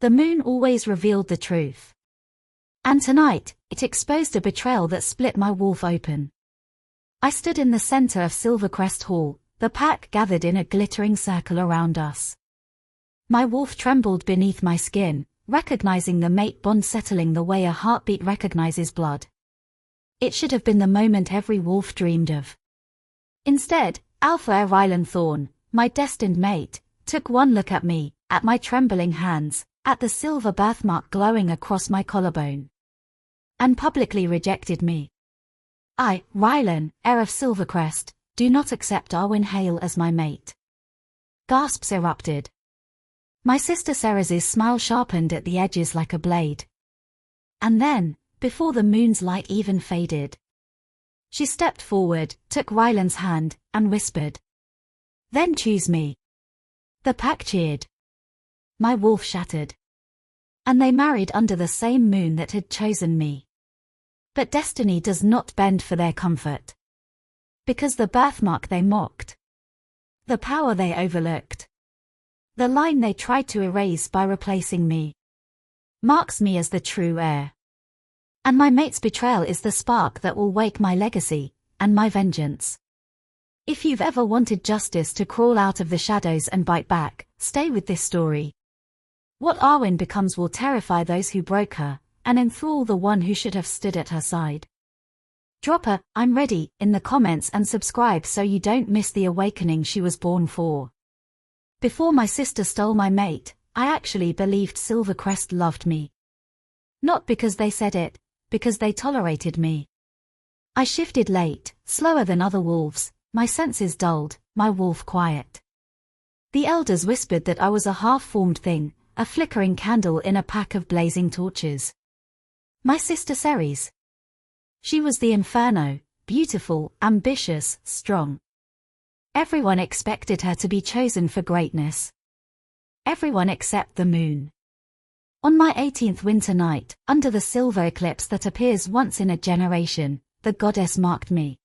The moon always revealed the truth. And tonight, it exposed a betrayal that split my wolf open. I stood in the center of Silvercrest Hall, the pack gathered in a glittering circle around us. My wolf trembled beneath my skin, recognizing the mate bond settling the way a heartbeat recognizes blood. It should have been the moment every wolf dreamed of. Instead, Alpha Heir Thorn, my destined mate, took one look at me, at my trembling hands, at the silver birthmark glowing across my collarbone, and publicly rejected me. I, Rylan, heir of Silvercrest, do not accept Arwen Hale as my mate. Gasps erupted. My sister Ceres's smile sharpened at the edges like a blade. And then, before the moon's light even faded, she stepped forward, took Rylan's hand, and whispered, "Then choose me." The pack cheered. My wolf shattered. And they married under the same moon that had chosen me. But destiny does not bend for their comfort. Because the birthmark they mocked, the power they overlooked, the line they tried to erase by replacing me, marks me as the true heir. And my mate's betrayal is the spark that will wake my legacy, and my vengeance. If you've ever wanted justice to crawl out of the shadows and bite back, stay with this story. What Arwen becomes will terrify those who broke her, and enthrall the one who should have stood at her side. Drop a "I'm ready" in the comments and subscribe so you don't miss the awakening she was born for. Before my sister stole my mate, I actually believed Silvercrest loved me. Not because they said it, because they tolerated me. I shifted late, slower than other wolves, my senses dulled, my wolf quiet. The elders whispered that I was a half-formed thing, a flickering candle in a pack of blazing torches. My sister Ceres. She was the inferno, beautiful, ambitious, strong. Everyone expected her to be chosen for greatness. Everyone except the moon. On my 18th winter night, under the silver eclipse that appears once in a generation, the goddess marked me.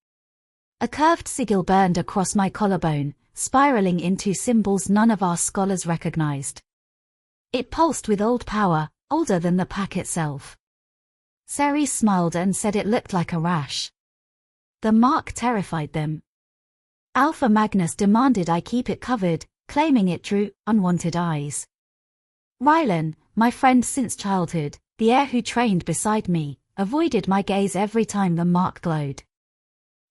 A curved sigil burned across my collarbone, spiraling into symbols none of our scholars recognized. It pulsed with old power, older than the pack itself. Ceres smiled and said it looked like a rash. The mark terrified them. Alpha Magnus demanded I keep it covered, claiming it drew unwanted eyes. Rylan, my friend since childhood, the heir who trained beside me, avoided my gaze every time the mark glowed.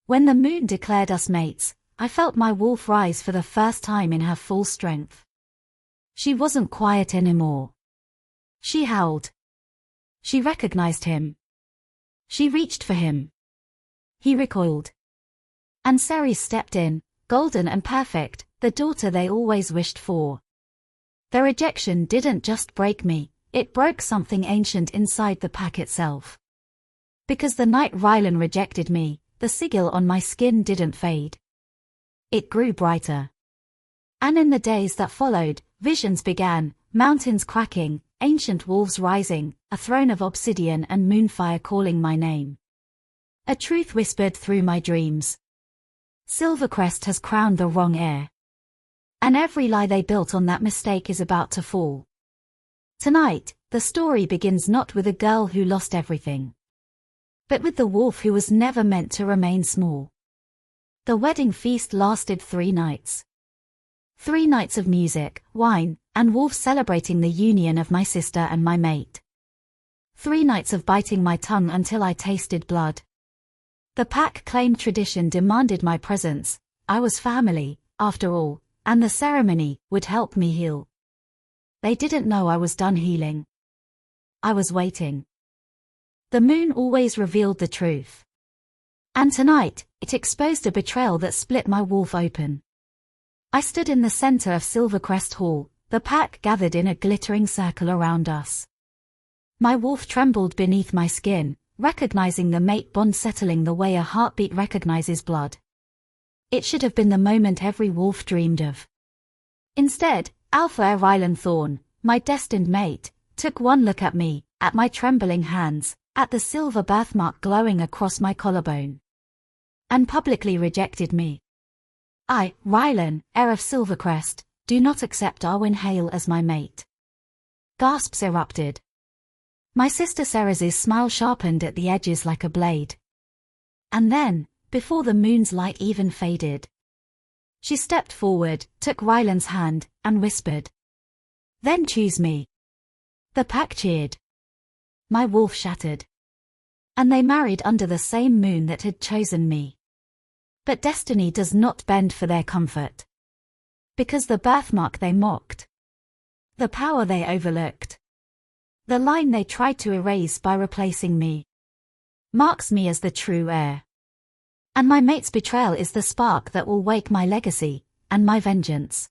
When the moon declared us mates, I felt my wolf rise for the first time in her full strength. She wasn't quiet anymore. She howled. She recognized him. She reached for him. He recoiled. And Ceres stepped in, golden and perfect, the daughter they always wished for. The rejection didn't just break me, it broke something ancient inside the pack itself. Because the night Rylan rejected me, the sigil on my skin didn't fade. It grew brighter. And in the days that followed, visions began, mountains cracking, ancient wolves rising, a throne of obsidian and moonfire calling my name. A truth whispered through my dreams. Silvercrest has crowned the wrong heir. And every lie they built on that mistake is about to fall. Tonight, the story begins not with a girl who lost everything, but with the wolf who was never meant to remain small. The wedding feast lasted 3 nights. 3 nights of music, wine, and wolves celebrating the union of my sister and my mate. 3 nights of biting my tongue until I tasted blood. The pack claimed tradition demanded my presence, I was family, after all, and the ceremony would help me heal. They didn't know I was done healing. I was waiting. The moon always revealed the truth. And tonight, it exposed a betrayal that split my wolf open. I stood in the center of Silvercrest Hall, the pack gathered in a glittering circle around us. My wolf trembled beneath my skin, recognizing the mate bond settling the way a heartbeat recognizes blood. It should have been the moment every wolf dreamed of. Instead, Alpha Heir Thorn, my destined mate, took one look at me, at my trembling hands, at the silver birthmark glowing across my collarbone, and publicly rejected me. I, Rylan, heir of Silvercrest, do not accept Arwen Hale as my mate. Gasps erupted. My sister Ceres's smile sharpened at the edges like a blade. And then, before the moon's light even faded, she stepped forward, took Ryland's hand, and whispered, "Then choose me." The pack cheered. My wolf shattered. And they married under the same moon that had chosen me. But destiny does not bend for their comfort. Because the birthmark they mocked, the power they overlooked, the line they tried to erase by replacing me, marks me as the true heir. And my mate's betrayal is the spark that will wake my legacy, and my vengeance.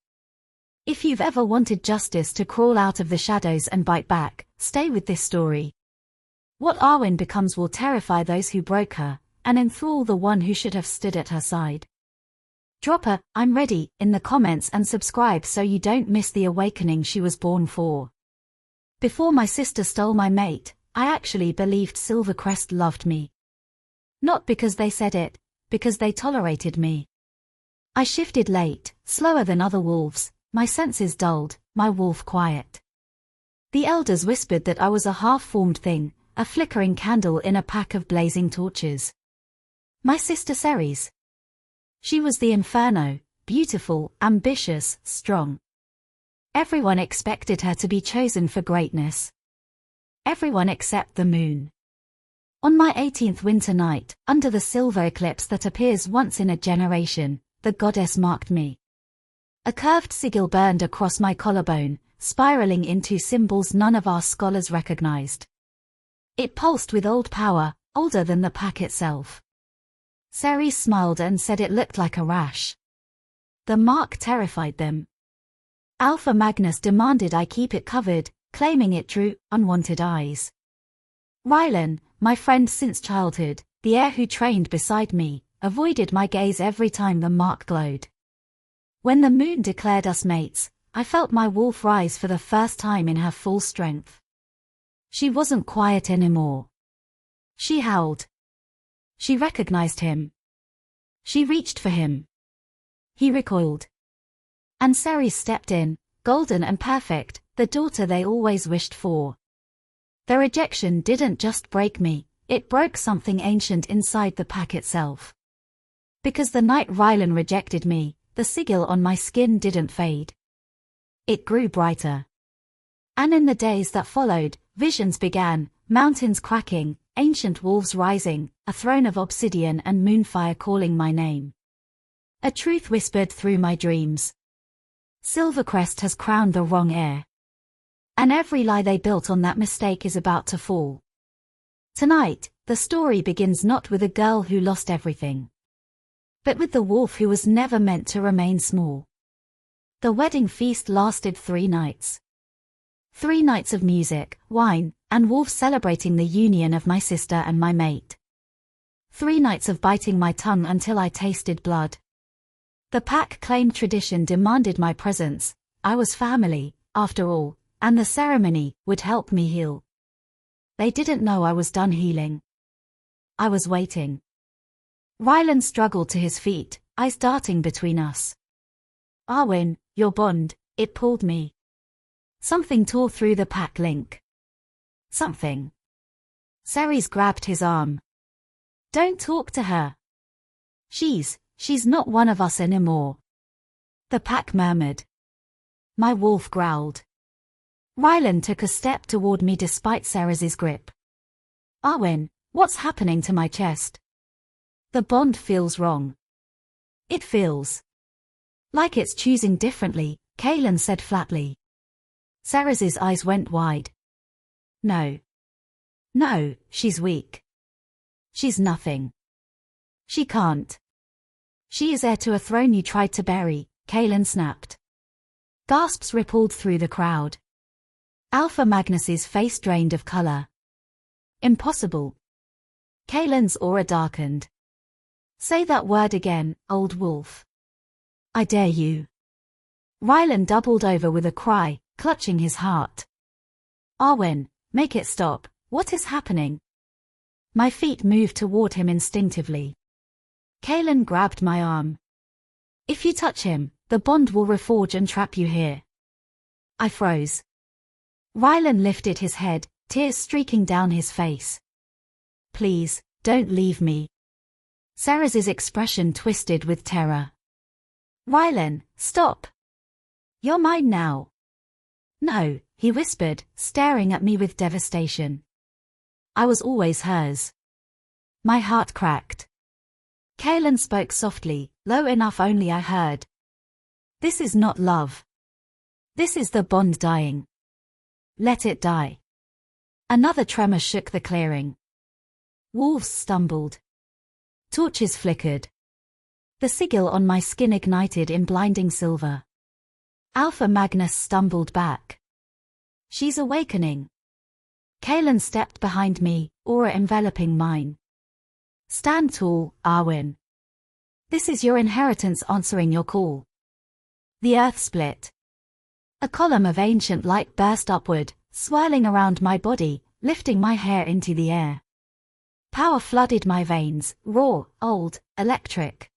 If you've ever wanted justice to crawl out of the shadows and bite back, stay with this story. What Arwen becomes will terrify those who broke her, and enthrall the one who should have stood at her side. Drop a "I'm ready" in the comments and subscribe so you don't miss the awakening she was born for. Before my sister stole my mate, I actually believed Silvercrest loved me. Not because they said it, because they tolerated me. I shifted late, slower than other wolves, my senses dulled, my wolf quiet. The elders whispered that I was a half-formed thing, a flickering candle in a pack of blazing torches. My sister Ceres. She was the inferno, beautiful, ambitious, strong. Everyone expected her to be chosen for greatness. Everyone except the moon. On my 18th winter night, under the silver eclipse that appears once in a generation, the goddess marked me. A curved sigil burned across my collarbone, spiraling into symbols none of our scholars recognized. It pulsed with old power, older than the pack itself. Ceres smiled and said it looked like a rash. The mark terrified them. Alpha Magnus demanded I keep it covered, claiming it drew unwanted eyes. Rylan, my friend since childhood, the heir who trained beside me, avoided my gaze every time the mark glowed. When the moon declared us mates, I felt my wolf rise for the first time in her full strength. She wasn't quiet anymore. She howled. She recognized him. She reached for him. He recoiled. And Ceres stepped in, golden and perfect, the daughter they always wished for. The rejection didn't just break me, it broke something ancient inside the pack itself. Because the night Rylan rejected me, the sigil on my skin didn't fade. It grew brighter. And in the days that followed, visions began, mountains cracking, ancient wolves rising, a throne of obsidian and moonfire calling my name. A truth whispered through my dreams. Silvercrest has crowned the wrong heir. And every lie they built on that mistake is about to fall. Tonight, the story begins not with a girl who lost everything, but with the wolf who was never meant to remain small. The wedding feast lasted 3 nights. 3 nights of music, wine, and wolves celebrating the union of my sister and my mate. 3 nights of biting my tongue until I tasted blood. The pack claimed tradition demanded my presence. I was family, after all, and the ceremony would help me heal. They didn't know I was done healing. I was waiting. Rylan struggled to his feet, eyes darting between us. Arwen, your bond, it pulled me. Something tore through the pack link. Something. Ceres grabbed his arm. Don't talk to her. She's not one of us anymore. The pack murmured. My wolf growled. Rylan took a step toward me despite Ceres's grip. Arwen, what's happening to my chest? The bond feels wrong. It feels like it's choosing differently, Kaelin said flatly. Ceres's eyes went wide. No. No, she's weak. She's nothing. She can't. She is heir to a throne you tried to bury, Kaelin snapped. Gasps rippled through the crowd. Alpha Magnus's face drained of color. Impossible. Kaelin's aura darkened. Say that word again, old wolf. I dare you. Rylan doubled over with a cry, clutching his heart. Arwen, make it stop, what is happening? My feet moved toward him instinctively. Kaelin grabbed my arm. If you touch him, the bond will reforge and trap you here. I froze. Rylan lifted his head, tears streaking down his face. Please, don't leave me. Ceres's expression twisted with terror. Rylan, stop. You're mine now. No, he whispered, staring at me with devastation. I was always hers. My heart cracked. Kaelin spoke softly, low enough only I heard. This is not love. This is the bond dying. Let it die. Another tremor shook the clearing. Wolves stumbled. Torches flickered. The sigil on my skin ignited in blinding silver. Alpha Magnus stumbled back. She's awakening. Kaelin stepped behind me, aura enveloping mine. Stand tall, Arwen. This is your inheritance answering your call. The earth split. A column of ancient light burst upward, swirling around my body, lifting my hair into the air. Power flooded my veins, raw, old, electric.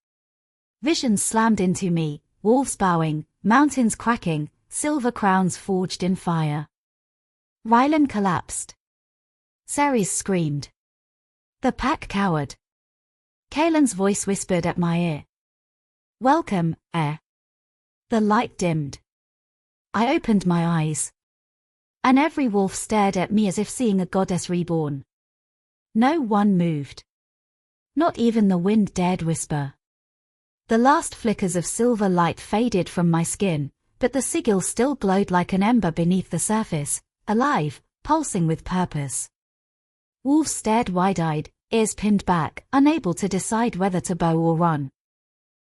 Visions slammed into me, wolves bowing, mountains cracking, silver crowns forged in fire. Rylan collapsed. Ceres screamed. The pack cowered. Kaelin's voice whispered at my ear. Welcome, Heir. The light dimmed. I opened my eyes. And every wolf stared at me as if seeing a goddess reborn. No one moved. Not even the wind dared whisper. The last flickers of silver light faded from my skin, but the sigil still glowed like an ember beneath the surface, alive, pulsing with purpose. Wolves stared wide-eyed, ears pinned back, unable to decide whether to bow or run.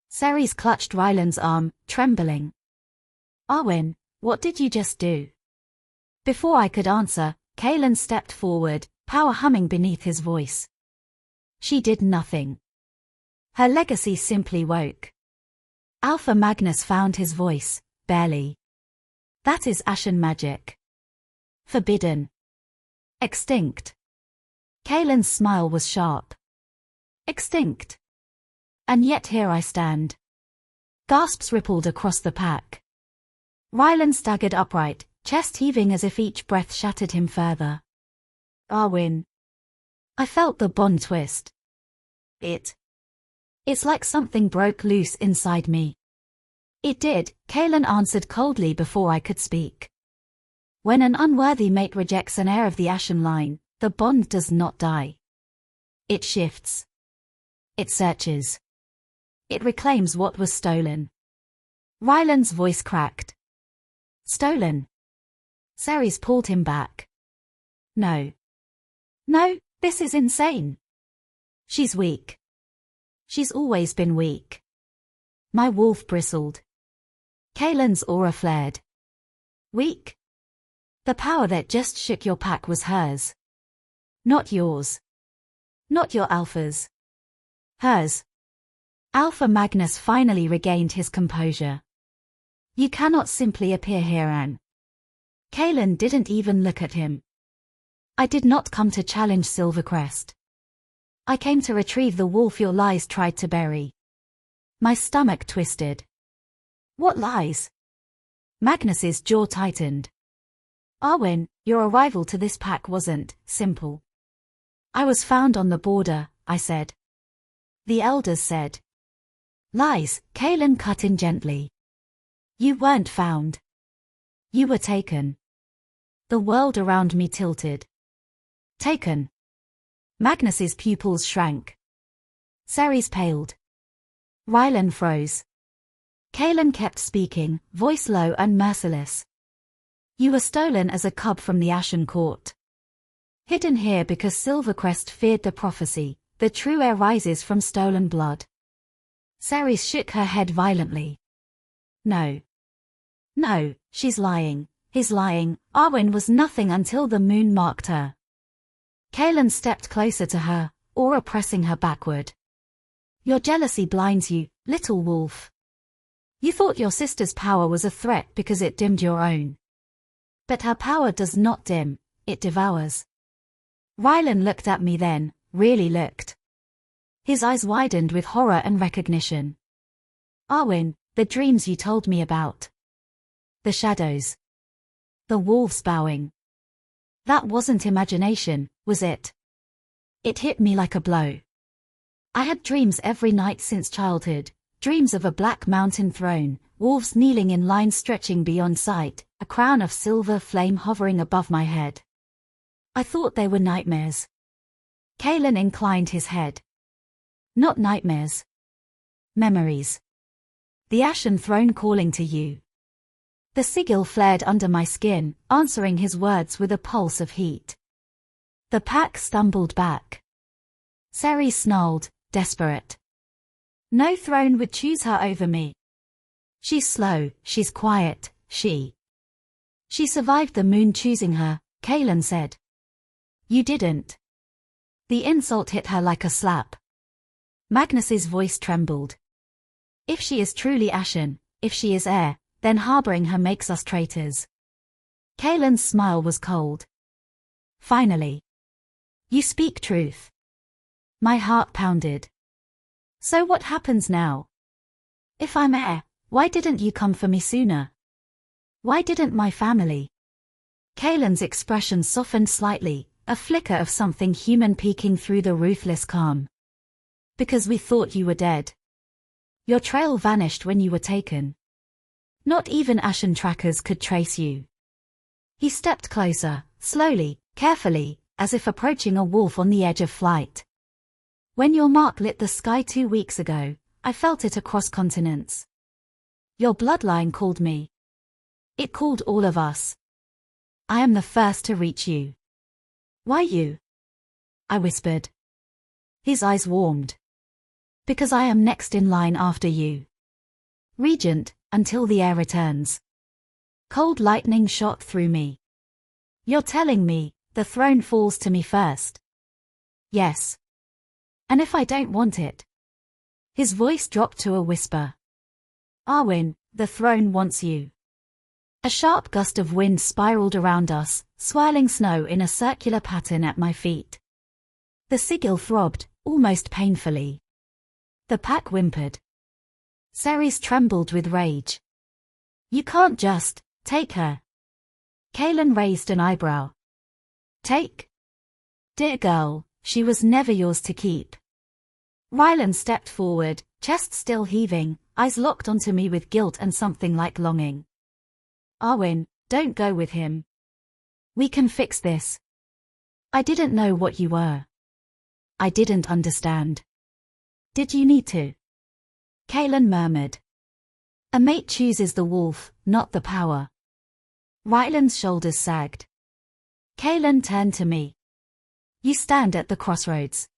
Ceres clutched Rylan's arm, trembling. Arwen, what did you just do? Before I could answer, Kaelin stepped forward, power humming beneath his voice. She did nothing. Her legacy simply woke. Alpha Magnus found his voice, barely. That is Ashen magic. Forbidden. Extinct. Kaelin's smile was sharp. Extinct. And yet here I stand. Gasps rippled across the pack. Rylan staggered upright, chest heaving as if each breath shattered him further. Arwen. I felt the bond twist. It's like something broke loose inside me. It did, Kaelin answered coldly before I could speak. When an unworthy mate rejects an heir of the Ashen line, the bond does not die. It shifts. It searches. It reclaims what was stolen. Rylan's voice cracked. Stolen. Ceres pulled him back. No. No, this is insane. She's weak. She's always been weak. My wolf bristled. Kaelin's aura flared. Weak? The power that just shook your pack was hers. Not yours. Not your alpha's. Hers. Alpha Magnus finally regained his composure. You cannot simply appear here, Anne. Kaelin didn't even look at him. I did not come to challenge Silvercrest. I came to retrieve the wolf your lies tried to bury. My stomach twisted. What lies? Magnus's jaw tightened. Arwen, your arrival to this pack wasn't simple. I was found on the border, I said. The elders said. Lies, Kaelin cut in gently. You weren't found. You were taken. The world around me tilted. Taken. Magnus's pupils shrank. Ceres paled. Rylan froze. Kaelin kept speaking, voice low and merciless. You were stolen as a cub from the Ashen Court. Hidden here because Silvercrest feared the prophecy, the true heir rises from stolen blood. Ceres shook her head violently. No. No, she's lying. He's lying. Arwen was nothing until the moon marked her. Kaelin stepped closer to her, aura pressing her backward. Your jealousy blinds you, little wolf. You thought your sister's power was a threat because it dimmed your own. But her power does not dim, it devours. Rylan looked at me then, really looked. His eyes widened with horror and recognition. Arwen, the dreams you told me about. The shadows. The wolves bowing. That wasn't imagination, was it? It hit me like a blow. I had dreams every night since childhood, dreams of a black mountain throne, wolves kneeling in line stretching beyond sight, a crown of silver flame hovering above my head. I thought they were nightmares. Kalen inclined his head. Not nightmares. Memories. The ashen throne calling to you. The sigil flared under my skin, answering his words with a pulse of heat. The pack stumbled back. Ceres snarled, desperate. No throne would choose her over me. She's slow, she's quiet, she survived the moon choosing her, Kalen said. You didn't. The insult hit her like a slap. Magnus's voice trembled. If she is truly ashen, if she is Heir, then harboring her makes us traitors. Kalen's smile was cold. Finally. You speak truth. My heart pounded. So what happens now? If I'm Heir, why didn't you come for me sooner? Why didn't my family? Kalen's expression softened slightly, a flicker of something human peeking through the ruthless calm. Because we thought you were dead. Your trail vanished when you were taken. Not even ashen trackers could trace you. He stepped closer, slowly, carefully, as if approaching a wolf on the edge of flight. When your mark lit the sky 2 weeks ago, I felt it across continents. Your bloodline called me. It called all of us. I am the first to reach you. Why you? I whispered. His eyes warmed. Because I am next in line after you. Regent, until the Heir returns. Cold lightning shot through me. You're telling me, the throne falls to me first. Yes. And if I don't want it? His voice dropped to a whisper. Arwen, the throne wants you. A sharp gust of wind spiraled around us, swirling snow in a circular pattern at my feet. The sigil throbbed, almost painfully. The pack whimpered. Ceres trembled with rage. You can't just take her. Kalen raised an eyebrow. Take? Dear girl, she was never yours to keep. Rylan stepped forward, chest still heaving, eyes locked onto me with guilt and something like longing. Arwen, don't go with him. We can fix this. I didn't know what you were. I didn't understand. Did you need to? Kalen murmured. A mate chooses the wolf, not the power. Rylan's shoulders sagged. Kalen turned to me. You stand at the crossroads.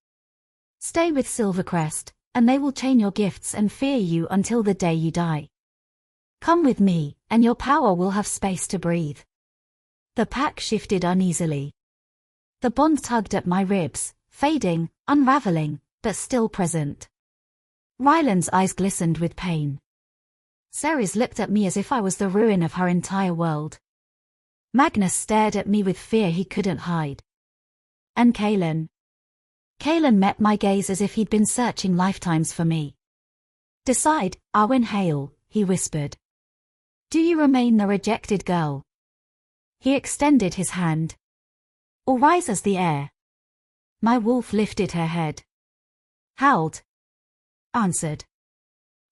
Stay with Silvercrest, and they will chain your gifts and fear you until the day you die. Come with me, and your power will have space to breathe. The pack shifted uneasily. The bond tugged at my ribs, fading, unraveling, but still present. Rylan's eyes glistened with pain. Ceres looked at me as if I was the ruin of her entire world. Magnus stared at me with fear he couldn't hide. And Kalen? Kalen met my gaze as if he'd been searching lifetimes for me. Decide, Arwen Hale, he whispered. Do you remain the rejected girl? He extended his hand. Or rise as the Heir? My wolf lifted her head. Howled. Answered.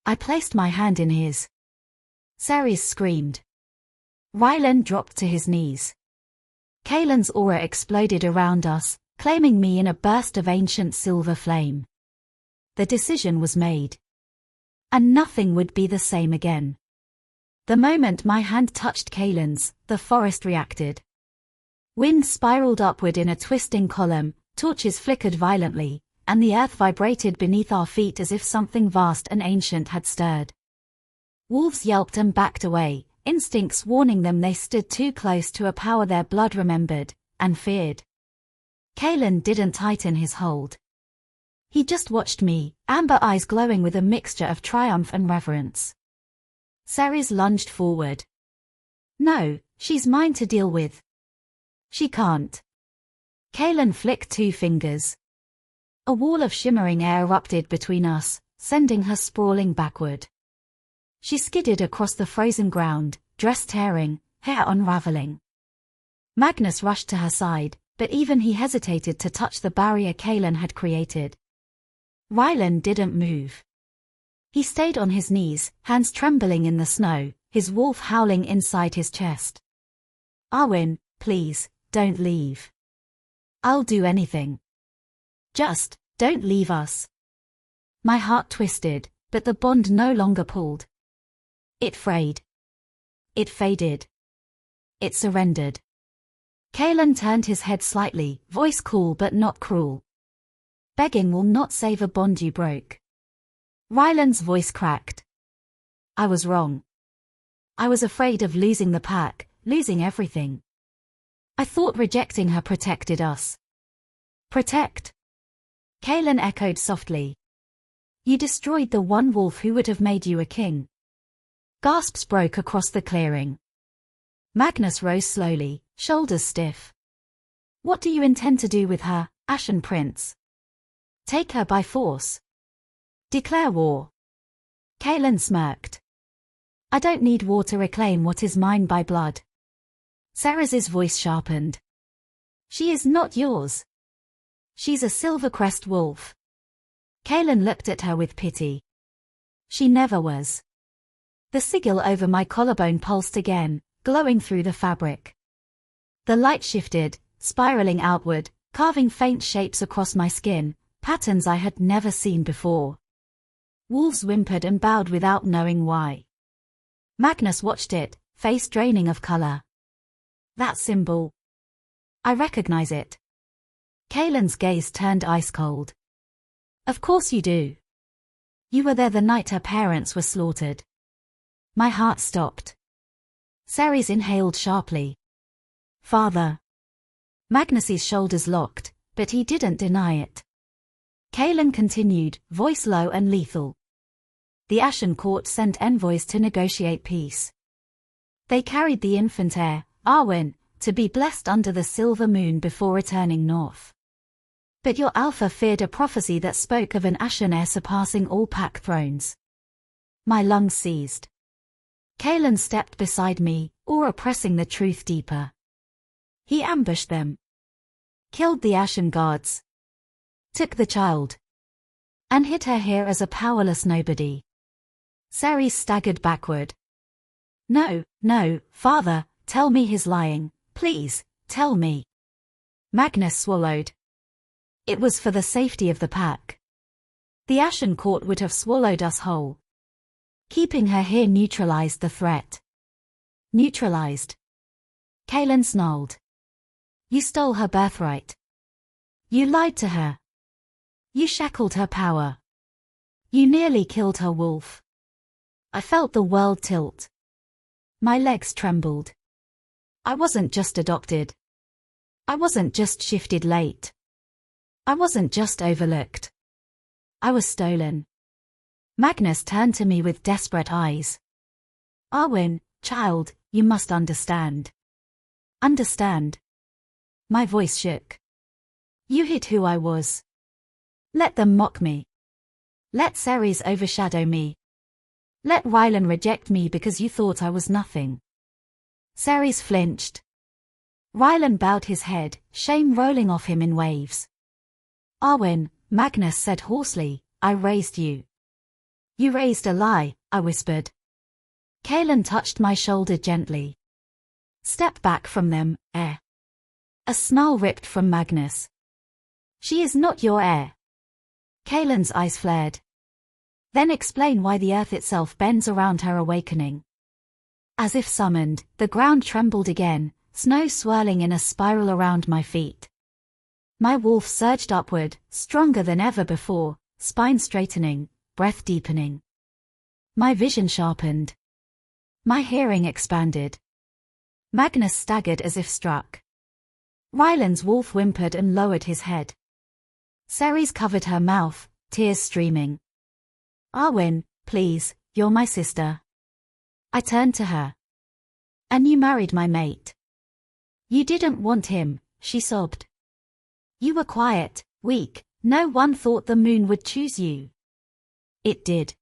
I placed my hand in his. Ceres screamed. Rylan dropped to his knees. Kalen's aura exploded around us, claiming me in a burst of ancient silver flame. The decision was made. And nothing would be the same again. The moment my hand touched Kalen's, the forest reacted. Wind spiraled upward in a twisting column, torches flickered violently, and the earth vibrated beneath our feet as if something vast and ancient had stirred. Wolves yelped and backed away, instincts warning them they stood too close to a power their blood remembered, and feared. Kalen didn't tighten his hold. He just watched me, amber eyes glowing with a mixture of triumph and reverence. Ceres lunged forward. No, she's mine to deal with. She can't. Kalen flicked 2 fingers. A wall of shimmering air erupted between us, sending her sprawling backward. She skidded across the frozen ground, dress tearing, hair unraveling. Magnus rushed to her side, but even he hesitated to touch the barrier Kaelin had created. Rylan didn't move. He stayed on his knees, hands trembling in the snow, his wolf howling inside his chest. Arwen, please, don't leave. I'll do anything. Just, don't leave us. My heart twisted, but the bond no longer pulled. It frayed. It faded. It surrendered. Kaelin turned his head slightly, voice cool but not cruel. Begging will not save a bond you broke. Rylan's voice cracked. I was wrong. I was afraid of losing the pack, losing everything. I thought rejecting her protected us. Protect? Kaelin echoed softly. You destroyed the one wolf who would have made you a king. Gasps broke across the clearing. Magnus rose slowly, shoulders stiff. What do you intend to do with her, Ashen Prince? Take her by force? Declare war? Kaelin smirked. I don't need war to reclaim what is mine by blood. Ceres's voice sharpened. She is not yours. She's a Silvercrest wolf. Kaelin looked at her with pity. She never was. The sigil over my collarbone pulsed again, glowing through the fabric. The light shifted, spiraling outward, carving faint shapes across my skin, patterns I had never seen before. Wolves whimpered and bowed without knowing why. Magnus watched it, face draining of color. That symbol. I recognize it. Kaelin's gaze turned ice cold. Of course you do. You were there the night her parents were slaughtered. My heart stopped. Ceres inhaled sharply. Father. Magnus's shoulders locked, but he didn't deny it. Kaelin continued, voice low and lethal. The Ashen Court sent envoys to negotiate peace. They carried the infant heir, Arwen, to be blessed under the silver moon before returning north. But your Alpha feared a prophecy that spoke of an Ashen heir surpassing all pack thrones. My lungs seized. Kaelin stepped beside me, aura pressing the truth deeper. He ambushed them. Killed the Ashen Guards. Took the child. And hid her here as a powerless nobody. Ceres staggered backward. No, father, tell me he's lying, please, tell me. Magnus swallowed. It was for the safety of the pack. The Ashen Court would have swallowed us whole. Keeping her here neutralized the threat. Neutralized. Kaelin snarled. You stole her birthright. You lied to her. You shackled her power. You nearly killed her wolf. I felt the world tilt. My legs trembled. I wasn't just adopted. I wasn't just shifted late. I wasn't just overlooked. I was stolen. Magnus turned to me with desperate eyes. Arwen, child, you must understand. Understand. My voice shook. You hid who I was. Let them mock me. Let Ceres overshadow me. Let Rylan reject me because you thought I was nothing. Ceres flinched. Rylan bowed his head, shame rolling off him in waves. Arwen, Magnus said hoarsely, I raised you. You raised a lie, I whispered. Kaelin touched my shoulder gently. Step back from them, heir. A snarl ripped from Magnus. She is not your heir. Kaelin's eyes flared. Then explain why the earth itself bends around her awakening. As if summoned, the ground trembled again, snow swirling in a spiral around my feet. My wolf surged upward, stronger than ever before, spine straightening, breath deepening. My vision sharpened. My hearing expanded. Magnus staggered as if struck. Rylan's wolf whimpered and lowered his head. Ceres covered her mouth, tears streaming. Arwen, please, you're my sister. I turned to her. And you married my mate. You didn't want him, she sobbed. You were quiet, weak, no one thought the moon would choose you. It did.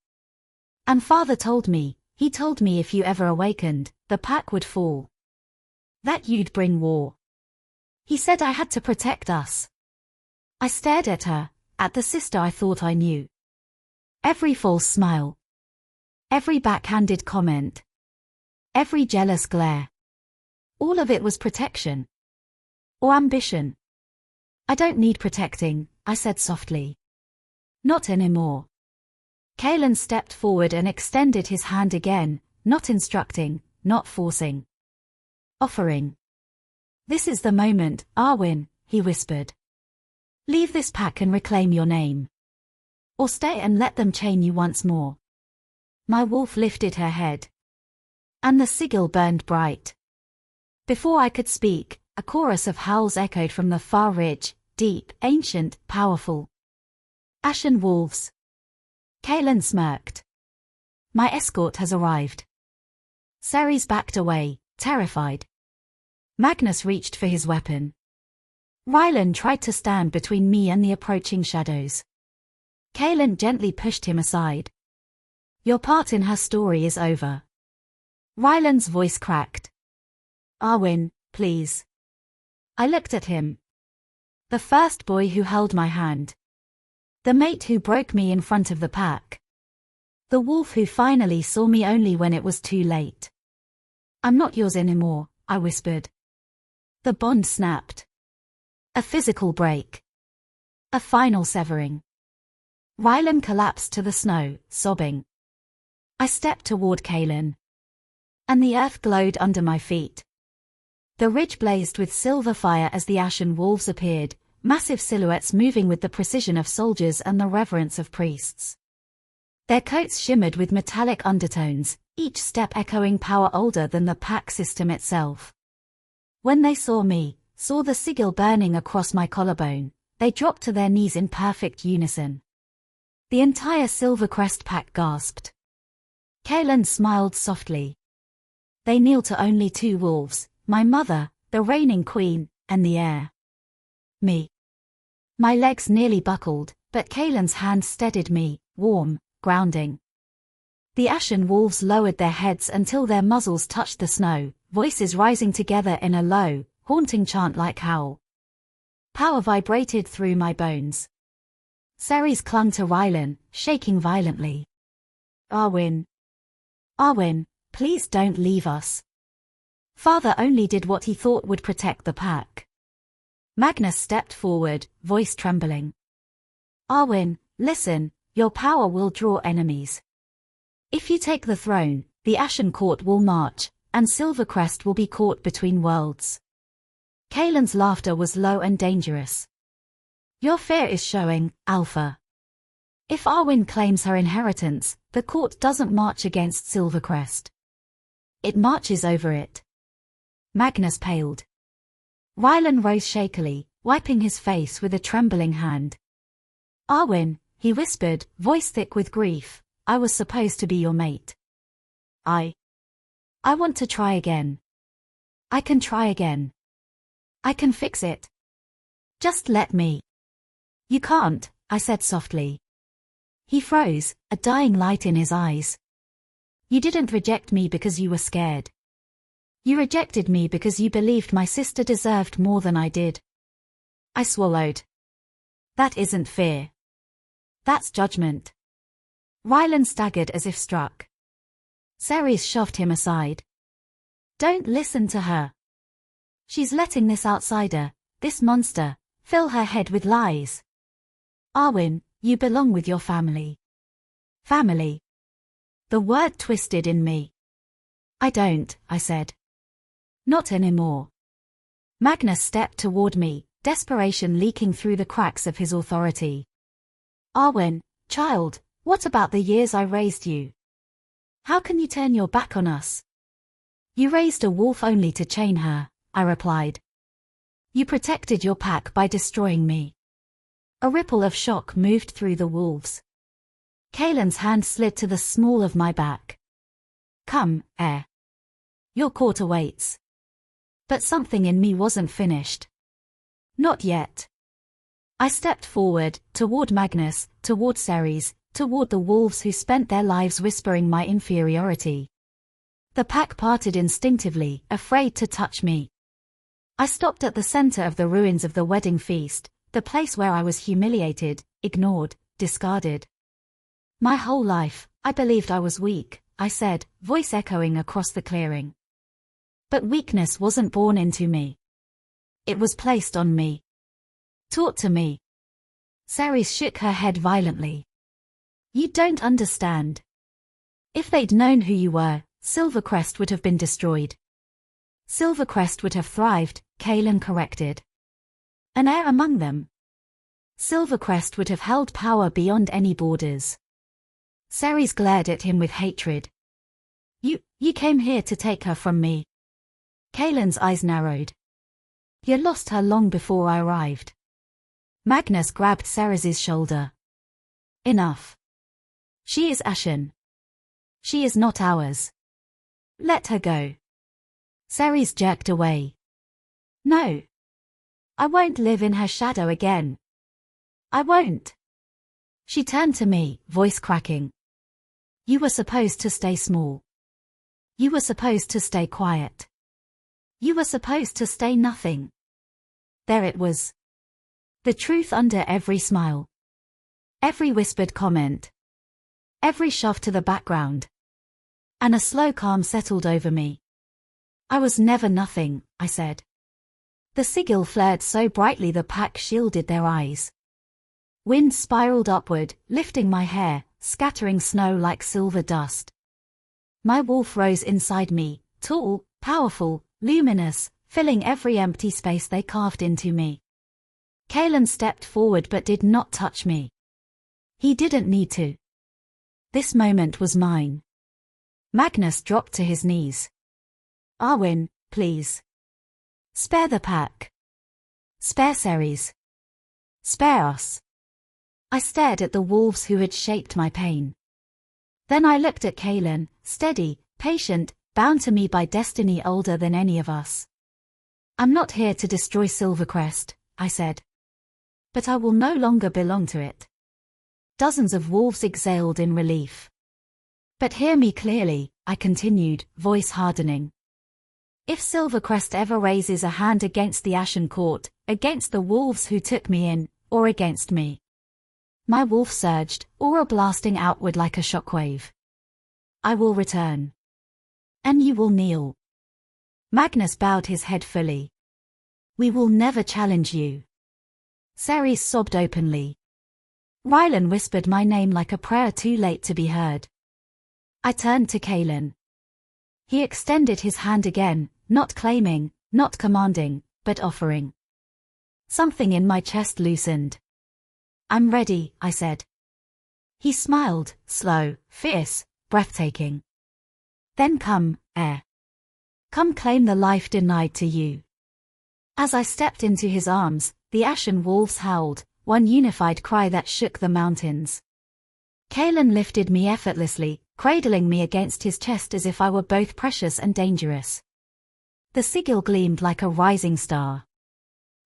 And father told me, he told me if you ever awakened, the pack would fall. That you'd bring war. He said I had to protect us. I stared at her, at the sister I thought I knew. Every false smile. Every backhanded comment. Every jealous glare. All of it was protection. Or ambition. I don't need protecting, I said softly. Not anymore. Kalen stepped forward and extended his hand again, not instructing, not forcing. Offering. This is the moment, Arwen, he whispered. Leave this pack and reclaim your name. Or stay and let them chain you once more. My wolf lifted her head. And the sigil burned bright. Before I could speak, a chorus of howls echoed from the far ridge, deep, ancient, powerful. Ashen wolves. Kalen smirked. My escort has arrived. Ceres backed away, terrified. Magnus reached for his weapon. Rylan tried to stand between me and the approaching shadows. Kalen gently pushed him aside. Your part in her story is over. Rylan's voice cracked. Arwen, please. I looked at him. The first boy who held my hand. The mate who broke me in front of the pack. The wolf who finally saw me only when it was too late. I'm not yours anymore, I whispered. The bond snapped. A physical break. A final severing. Rylan collapsed to the snow, sobbing. I stepped toward Kalen. And the earth glowed under my feet. The ridge blazed with silver fire as the ashen wolves appeared, massive silhouettes moving with the precision of soldiers and the reverence of priests. Their coats shimmered with metallic undertones, each step echoing power older than the pack system itself. When they saw me, saw the sigil burning across my collarbone, they dropped to their knees in perfect unison. The entire Silvercrest pack gasped. Kalen smiled softly. They kneeled to only two wolves, my mother, the reigning queen, and the heir. Me. My legs nearly buckled, but Kalen's hand steadied me, warm, grounding. The ashen wolves lowered their heads until their muzzles touched the snow, voices rising together in a low, haunting chant like howl. Power vibrated through my bones. Ceres clung to Rylan, shaking violently. Arwen. Arwen, please don't leave us. Father only did what he thought would protect the pack. Magnus stepped forward, voice trembling. Arwen, listen, your power will draw enemies. If you take the throne, the Ashen Court will march, and Silvercrest will be caught between worlds. Kalen's laughter was low and dangerous. Your fear is showing, Alpha. If Arwen claims her inheritance, the court doesn't march against Silvercrest. It marches over it. Magnus paled. Rylan rose shakily, wiping his face with a trembling hand. Arwen, he whispered, voice thick with grief, I was supposed to be your mate. I want to try again. I can try again. I can fix it. Just let me. You can't, I said softly. He froze, a dying light in his eyes. You didn't reject me because you were scared. You rejected me because you believed my sister deserved more than I did. I swallowed. That isn't fear. That's judgment. Rylan staggered as if struck. Ceres shoved him aside. Don't listen to her. She's letting this outsider, this monster, fill her head with lies. Arwen, you belong with your family. Family. The word twisted in me. I don't, I said. Not anymore. Magnus stepped toward me, desperation leaking through the cracks of his authority. Arwen, child, what about the years I raised you? How can you turn your back on us? You raised a wolf only to chain her, I replied. You protected your pack by destroying me. A ripple of shock moved through the wolves. Kalen's hand slid to the small of my back. Come, Heir. Your court awaits. But something in me wasn't finished. Not yet. I stepped forward, toward Magnus, toward Ceres, toward the wolves who spent their lives whispering my inferiority. The pack parted instinctively, afraid to touch me. I stopped at the center of the ruins of the wedding feast, the place where I was humiliated, ignored, discarded. My whole life, I believed I was weak, I said, voice echoing across the clearing. But weakness wasn't born into me. It was placed on me. Taught to me. Ceres shook her head violently. You don't understand. If they'd known who you were, Silvercrest would have been destroyed. Silvercrest would have thrived, Kaelin corrected. An heir among them. Silvercrest would have held power beyond any borders. Ceres glared at him with hatred. You came here to take her from me. Kaelin's eyes narrowed. You lost her long before I arrived. Magnus grabbed Ceres's shoulder. Enough. She is Ashen. She is not ours. Let her go. Ceres jerked away. No. I won't live in her shadow again. I won't. She turned to me, voice cracking. You were supposed to stay small. You were supposed to stay quiet. You were supposed to stay nothing. There it was. The truth under every smile. Every whispered comment. Every shove to the background. And a slow calm settled over me. I was never nothing, I said. The sigil flared so brightly the pack shielded their eyes. Wind spiraled upward, lifting my hair, scattering snow like silver dust. My wolf rose inside me, tall, powerful, luminous, filling every empty space they carved into me. Kaelin stepped forward but did not touch me. He didn't need to. This moment was mine. Magnus dropped to his knees. Arwen, please. Spare the pack. Spare Ceres. Spare us. I stared at the wolves who had shaped my pain. Then I looked at Kaelin, steady, patient, bound to me by destiny older than any of us. I'm not here to destroy Silvercrest, I said. But I will no longer belong to it. Dozens of wolves exhaled in relief. But hear me clearly, I continued, voice hardening. If Silvercrest ever raises a hand against the Ashen Court, against the wolves who took me in, or against me. My wolf surged, aura blasting outward like a shockwave. I will return. And you will kneel. Magnus bowed his head fully. We will never challenge you. Ceres sobbed openly. Rylan whispered my name like a prayer too late to be heard. I turned to Kaelin. He extended his hand again, not claiming, not commanding, but offering. Something in my chest loosened. I'm ready, I said. He smiled, slow, fierce, breathtaking. Then come, heir. Come claim the life denied to you. As I stepped into his arms, the ashen wolves howled, one unified cry that shook the mountains. Kaelin lifted me effortlessly, cradling me against his chest as if I were both precious and dangerous. The sigil gleamed like a rising star.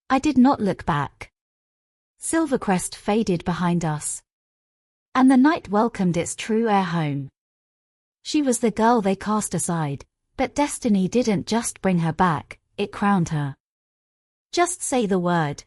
I did not look back. Silvercrest faded behind us. And the night welcomed its true heir home. She was the girl they cast aside, but destiny didn't just bring her back, it crowned her. Just say the word.